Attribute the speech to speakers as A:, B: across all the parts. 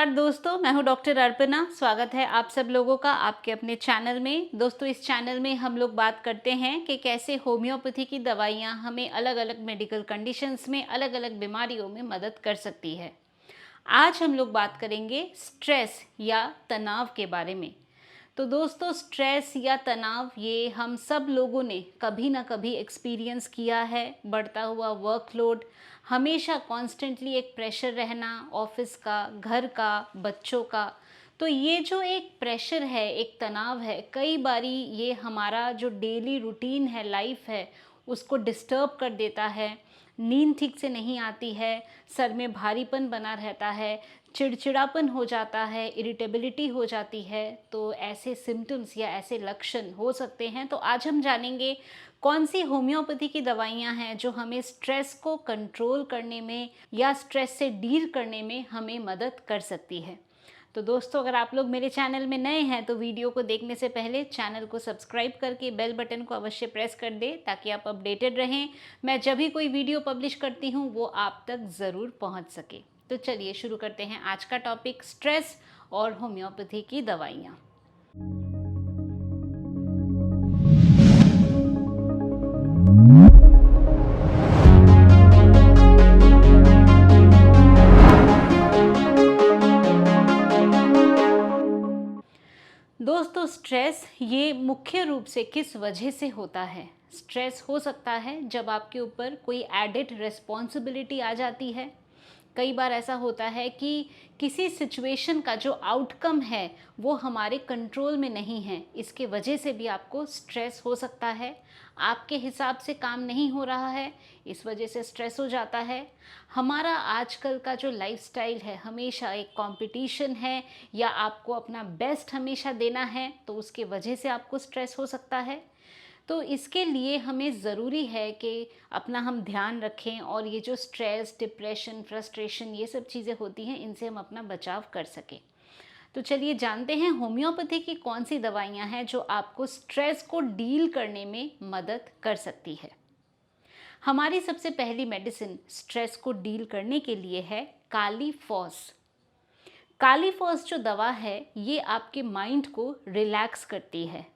A: नमस्कार दोस्तों, मैं हूं डॉक्टर अर्पणा। स्वागत है आप सब लोगों का आपके अपने चैनल में। दोस्तों, इस चैनल में हम लोग बात करते हैं कि कैसे होम्योपैथी की दवाइयां हमें अलग अलग मेडिकल कंडीशंस में, अलग अलग बीमारियों में मदद कर सकती है। आज हम लोग बात करेंगे स्ट्रेस या तनाव के बारे में। तो दोस्तों, स्ट्रेस या तनाव ये हम सब लोगों ने कभी ना कभी एक्सपीरियंस किया है। बढ़ता हुआ वर्कलोड, हमेशा कॉन्स्टेंटली एक प्रेशर रहना, ऑफिस का, घर का, बच्चों का। तो ये जो एक प्रेशर है, एक तनाव है, कई बारी ये हमारा जो डेली रूटीन है, लाइफ है, उसको डिस्टर्ब कर देता है। नींद ठीक से नहीं आती है, सर में भारीपन बना रहता है, चिड़चिड़ापन हो जाता है, इरिटेबिलिटी हो जाती है। तो ऐसे सिम्टम्स या ऐसे लक्षण हो सकते हैं। तो आज हम जानेंगे कौन सी होम्योपैथी की दवाइयाँ हैं जो हमें स्ट्रेस को कंट्रोल करने में या स्ट्रेस से डील करने में हमें मदद कर सकती है। तो दोस्तों, अगर आप लोग मेरे चैनल में नए हैं तो वीडियो को देखने से पहले चैनल को सब्सक्राइब करके बेल बटन को अवश्य प्रेस कर दें ताकि आप अपडेटेड रहें। मैं जब भी कोई वीडियो पब्लिश करती हूँ वो आप तक ज़रूर पहुँच सके। तो चलिए शुरू करते हैं आज का टॉपिक, स्ट्रेस और होम्योपैथी की दवाइयाँ। दोस्तों, स्ट्रेस ये मुख्य रूप से किस वजह से होता है? स्ट्रेस हो सकता है जब आपके ऊपर कोई एडिड रिस्पॉन्सिबिलिटी आ जाती है। कई बार ऐसा होता है कि किसी सिचुएशन का जो आउटकम है वो हमारे कंट्रोल में नहीं है, इसके वजह से भी आपको स्ट्रेस हो सकता है। आपके हिसाब से काम नहीं हो रहा है, इस वजह से स्ट्रेस हो जाता है। हमारा आजकल का जो लाइफस्टाइल है, हमेशा एक कंपटीशन है या आपको अपना बेस्ट हमेशा देना है, तो उसके वजह से आपको स्ट्रेस हो सकता है। तो इसके लिए हमें ज़रूरी है कि अपना हम ध्यान रखें और ये जो स्ट्रेस, डिप्रेशन, फ्रस्ट्रेशन, ये सब चीज़ें होती हैं, इनसे हम अपना बचाव कर सकें। तो चलिए जानते हैं होम्योपैथी की कौन सी दवाइयाँ हैं जो आपको स्ट्रेस को डील करने में मदद कर सकती है। हमारी सबसे पहली मेडिसिन स्ट्रेस को डील करने के लिए है कालीफॉस। कालीफॉस जो दवा है ये आपके माइंड को रिलैक्स करती है।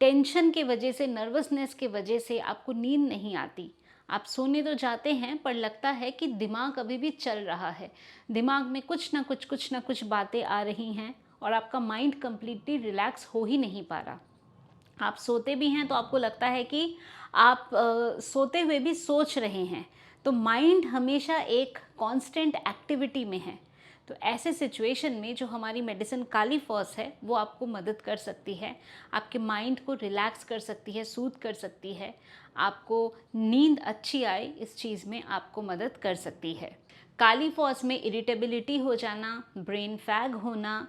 A: टेंशन के वजह से, नर्वसनेस के वजह से आपको नींद नहीं आती, आप सोने तो जाते हैं पर लगता है कि दिमाग अभी भी चल रहा है, दिमाग में कुछ ना कुछ बातें आ रही हैं और आपका माइंड कंप्लीटली रिलैक्स हो ही नहीं पा रहा। आप सोते भी हैं तो आपको लगता है कि आप सोते हुए भी सोच रहे हैं। तो माइंड हमेशा एक कांस्टेंट एक्टिविटी में है। तो ऐसे सिचुएशन में जो हमारी मेडिसिन कालीफॉस है वो आपको मदद कर सकती है, आपके माइंड को रिलैक्स कर सकती है, सूद कर सकती है, आपको नींद अच्छी आए इस चीज़ में आपको मदद कर सकती है। कालीफॉस में इरिटेबिलिटी हो जाना, ब्रेन फैग होना,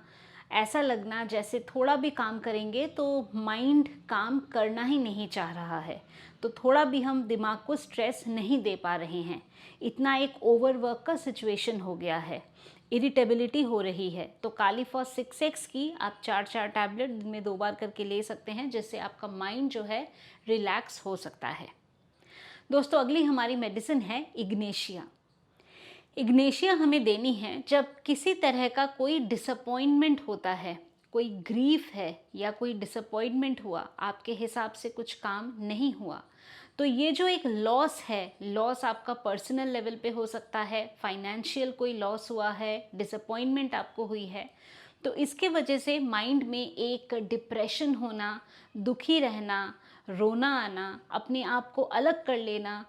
A: ऐसा लगना जैसे थोड़ा भी काम करेंगे तो माइंड काम करना ही नहीं चाह रहा है, तो थोड़ा भी हम दिमाग को स्ट्रेस नहीं दे पा रहे हैं, इतना एक ओवरवर्क का सिचुएशन हो गया है, इरिटेबिलिटी हो रही है, तो कालीफॉस 6x की आप 4 टैबलेट दिन में 2 बार करके ले सकते हैं, जिससे आपका माइंड जो है रिलैक्स हो सकता है। दोस्तों, अगली हमारी मेडिसिन है इग्नेशिया। इग्नेशिया हमें देनी है जब किसी तरह का कोई डिसअपॉइंटमेंट होता है, कोई ग्रीफ है या कोई डिसअपॉइंटमेंट हुआ, आपके हिसाब से कुछ काम नहीं हुआ। तो ये जो एक लॉस है, लॉस आपका पर्सनल लेवल पे हो सकता है, फाइनेंशियल कोई लॉस हुआ है, डिसअपॉइंटमेंट आपको हुई है, तो इसके वजह से माइंड में एक डिप्रेशन होना, दुखी रहना, रोना आना, अपने आप को अलग कर लेना,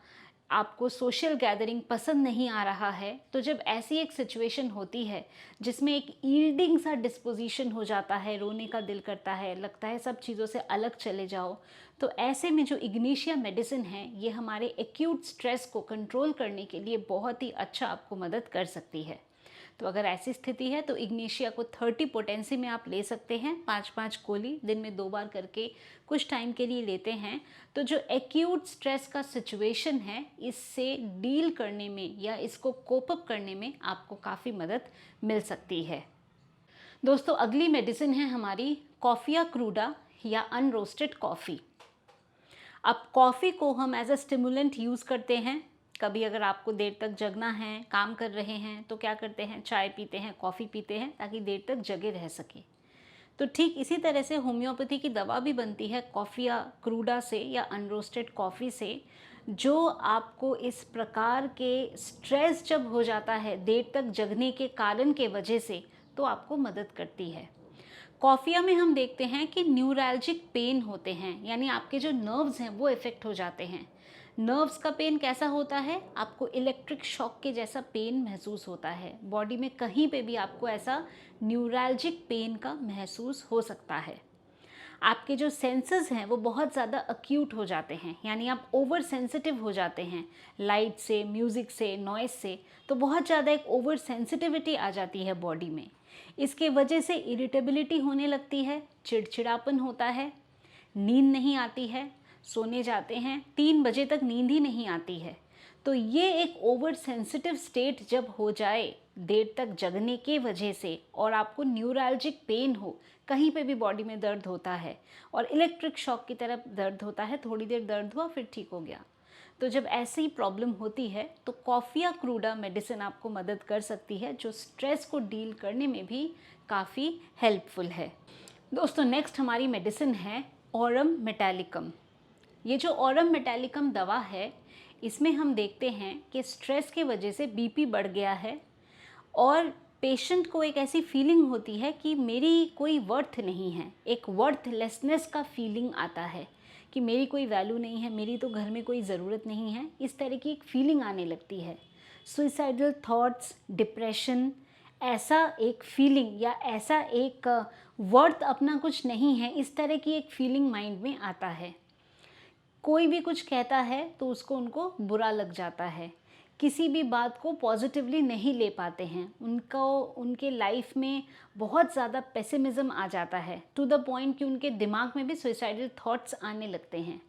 A: आपको सोशल गैदरिंग पसंद नहीं आ रहा है। तो जब ऐसी एक सिचुएशन होती है जिसमें एक ईल्डिंग सा डिस्पोजिशन हो जाता है, रोने का दिल करता है, लगता है सब चीज़ों से अलग चले जाओ, तो ऐसे में जो इग्नेशिया मेडिसिन है ये हमारे एक्यूट स्ट्रेस को कंट्रोल करने के लिए बहुत ही अच्छा आपको मदद कर सकती है। तो अगर ऐसी स्थिति है तो इग्नेशिया को 30 पोटेंसी में आप ले सकते हैं, 5-5 गोली दिन में 2 बार करके कुछ टाइम के लिए लेते हैं, तो जो एक्यूट स्ट्रेस का सिचुएशन है इससे डील करने में या इसको कोप अप करने में आपको काफ़ी मदद मिल सकती है। दोस्तों, अगली मेडिसिन है हमारी कॉफिया क्रूडा या अनरोस्टेड कॉफ़ी। अब कॉफ़ी को हम एज अ स्टिमुलेंट यूज़ करते हैं, कभी अगर आपको देर तक जगना है, काम कर रहे हैं, तो क्या करते हैं, चाय पीते हैं, कॉफ़ी पीते हैं ताकि देर तक जगे रह सके। तो ठीक इसी तरह से होम्योपैथी की दवा भी बनती है कॉफ़िया क्रूडा से या अनरोस्टेड कॉफ़ी से, जो आपको इस प्रकार के स्ट्रेस जब हो जाता है देर तक जगने के कारण के वजह से, तो आपको मदद करती है। कॉफ़िया में हम देखते हैं कि न्यूरैल्जिक पेन होते हैं, यानी आपके जो नर्व्स हैं वो इफ़ेक्ट हो जाते हैं। नर्व्स का पेन कैसा होता है, आपको इलेक्ट्रिक शॉक के जैसा पेन महसूस होता है। बॉडी में कहीं पे भी आपको ऐसा न्यूरैल्जिक पेन का महसूस हो सकता है। आपके जो सेंसेस हैं वो बहुत ज़्यादा अक्यूट हो जाते हैं, यानी आप ओवर सेंसिटिव हो जाते हैं लाइट से, म्यूज़िक से, नॉइज़ से। तो बहुत ज़्यादा एक ओवर सेंसिटिविटी आ जाती है बॉडी में। इसके वजह से इरिटेबिलिटी होने लगती है, चिड़चिड़ापन होता है, नींद नहीं आती है, सोने जाते हैं 3 बजे तक नींद ही नहीं आती है। तो ये एक ओवर सेंसिटिव स्टेट जब हो जाए देर तक जगने के वजह से, और आपको न्यूरैल्जिक पेन हो, कहीं पे भी बॉडी में दर्द होता है और इलेक्ट्रिक शॉक की तरह दर्द होता है, थोड़ी देर दर्द हुआ फिर ठीक हो गया। तो जब ऐसी प्रॉब्लम होती है तो कॉफ़िया क्रूडा मेडिसिन आपको मदद कर सकती है, जो स्ट्रेस को डील करने में भी काफ़ी हेल्पफुल है। दोस्तों नेक्स्ट हमारी मेडिसिन है ऑरम मेटालिकम। ये जो ऑरम मेटालिकम दवा है, इसमें हम देखते हैं कि स्ट्रेस की वजह से बीपी बढ़ गया है और पेशेंट को एक ऐसी फीलिंग होती है कि मेरी कोई वर्थ नहीं है, एक वर्थलेसनेस का फीलिंग आता है कि मेरी कोई वैल्यू नहीं है, मेरी तो घर में कोई ज़रूरत नहीं है, इस तरह की एक फीलिंग आने लगती है। सुइसाइडल थॉट्स, डिप्रेशन, ऐसा एक फीलिंग या ऐसा एक वर्थ अपना कुछ नहीं है, इस तरह की एक फीलिंग माइंड में आता है। कोई भी कुछ कहता है तो उसको उनको बुरा लग जाता है, किसी भी बात को पॉजिटिवली नहीं ले पाते हैं, उनको उनके लाइफ में बहुत ज़्यादा पेसिमिज़म आ जाता है, टू द पॉइंट कि उनके दिमाग में भी सुइसाइडल थॉट्स आने लगते हैं।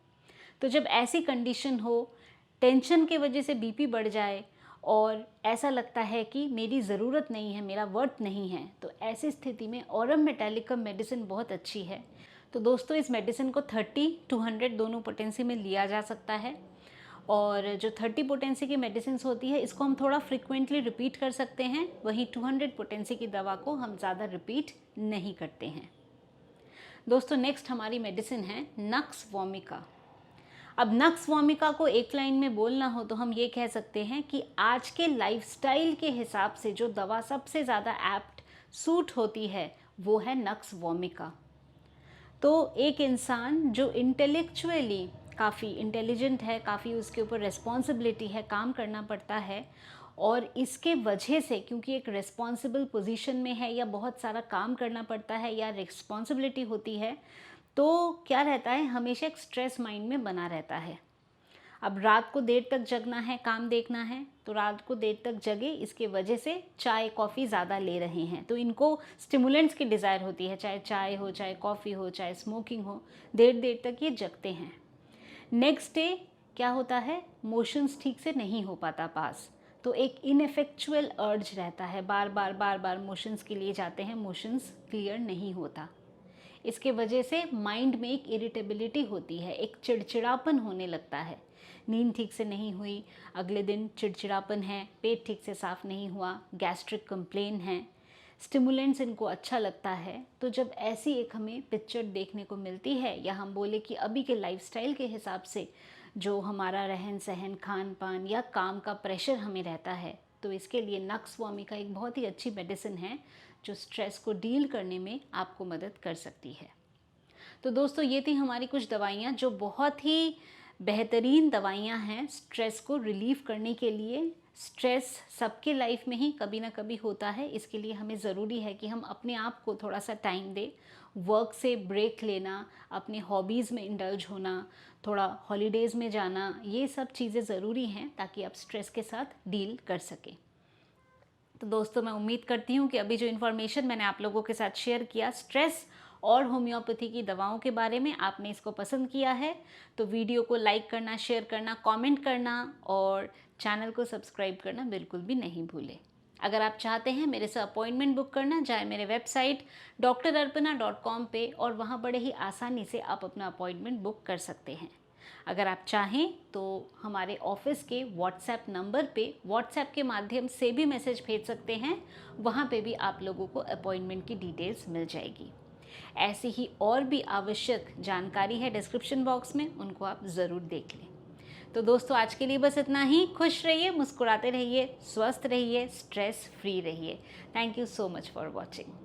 A: तो जब ऐसी कंडीशन हो, टेंशन के वजह से बीपी बढ़ जाए और ऐसा लगता है कि मेरी ज़रूरत नहीं है, मेरा वर्थ नहीं है, तो ऐसी स्थिति में ऑरम मेटालिकम मेडिसिन बहुत अच्छी है। तो दोस्तों इस मेडिसिन को 30 to 100 दोनों पोटेंसी में लिया जा सकता है, और जो 30 पोटेंसी की मेडिसिन होती है इसको हम थोड़ा फ्रिक्वेंटली रिपीट कर सकते हैं, वहीं 200 पोटेंसी की दवा को हम ज़्यादा रिपीट नहीं करते हैं। दोस्तों नेक्स्ट हमारी मेडिसिन है नक्स वोमिका। अब नक्स वोमिका को एक लाइन में बोलना हो तो हम ये कह सकते हैं कि आज के लाइफस्टाइल के हिसाब से जो दवा सबसे ज़्यादा एप्ट सूट होती है वो है नक्स वोमिका। तो एक इंसान जो इंटेलेक्चुअली काफ़ी इंटेलिजेंट है, काफ़ी उसके ऊपर रिस्पॉन्सिबिलिटी है, काम करना पड़ता है, और इसके वजह से क्योंकि एक रिस्पॉन्सिबल पोजीशन में है या बहुत सारा काम करना पड़ता है या रिस्पॉन्सिबिलिटी होती है, तो क्या रहता है, हमेशा एक स्ट्रेस माइंड में बना रहता है। अब रात को देर तक जगना है, काम देखना है, तो रात को देर तक जगे, इसके वजह से चाय कॉफ़ी ज़्यादा ले रहे हैं, तो इनको स्टिमुलेंट्स की डिज़ायर होती है, चाहे चाय हो, चाहे कॉफ़ी हो, चाहे स्मोकिंग हो, देर देर तक ये जगते हैं। नेक्स्ट डे क्या होता है, मोशंस ठीक से नहीं हो पाता पास, तो एक इनफेक्चुअल अर्ज रहता है, बार बार मोशंस के लिए जाते हैं, मोशंस क्लियर नहीं होता। इसके वजह से माइंड में एक इरिटेबिलिटी होती है, एक चिड़चिड़ापन होने लगता है, नींद ठीक से नहीं हुई, अगले दिन चिड़चिड़ापन है, पेट ठीक से साफ़ नहीं हुआ, गैस्ट्रिक कंप्लेन है, स्टिमुलेंट्स इनको अच्छा लगता है। तो जब ऐसी एक हमें पिक्चर देखने को मिलती है, या हम बोले कि अभी के लाइफस्टाइल के हिसाब से जो हमारा रहन सहन, खान पान या काम का प्रेशर हमें रहता है, तो इसके लिए नक्स वोमिका एक बहुत ही अच्छी मेडिसिन है जो स्ट्रेस को डील करने में आपको मदद कर सकती है। तो दोस्तों ये थी हमारी कुछ दवाइयाँ जो बहुत ही बेहतरीन दवाइयाँ हैं स्ट्रेस को रिलीव करने के लिए। स्ट्रेस सबके लाइफ में ही कभी ना कभी होता है, इसके लिए हमें ज़रूरी है कि हम अपने आप को थोड़ा सा टाइम दें, वर्क से ब्रेक लेना, अपने हॉबीज़ में इंडल्ज होना, थोड़ा हॉलीडेज़ में जाना, ये सब चीज़ें ज़रूरी हैं ताकि आप स्ट्रेस के साथ डील कर सकें। तो दोस्तों मैं उम्मीद करती हूँ कि अभी जो इन्फॉर्मेशन मैंने आप लोगों के साथ शेयर किया स्ट्रेस और होम्योपैथी की दवाओं के बारे में, आपने इसको पसंद किया है तो वीडियो को लाइक करना, शेयर करना, कमेंट करना और चैनल को सब्सक्राइब करना बिल्कुल भी नहीं भूलें। अगर आप चाहते हैं मेरे से अपॉइंटमेंट बुक करना, जाए मेरे वेबसाइट drarpana.com पे और वहाँ बड़े ही आसानी से आप अपना अपॉइंटमेंट बुक कर सकते हैं। अगर आप चाहें तो हमारे ऑफिस के व्हाट्सएप नंबर पे व्हाट्सएप के माध्यम से भी मैसेज भेज सकते हैं, वहाँ पे भी आप लोगों को अपॉइंटमेंट की डिटेल्स मिल जाएगी। ऐसी ही और भी आवश्यक जानकारी है डिस्क्रिप्शन बॉक्स में, उनको आप ज़रूर देख लें। तो दोस्तों आज के लिए बस इतना ही। खुश रहिए, मुस्कुराते रहिए, स्वस्थ रहिए, स्ट्रेस फ्री रहिए। Thank you so much for watching.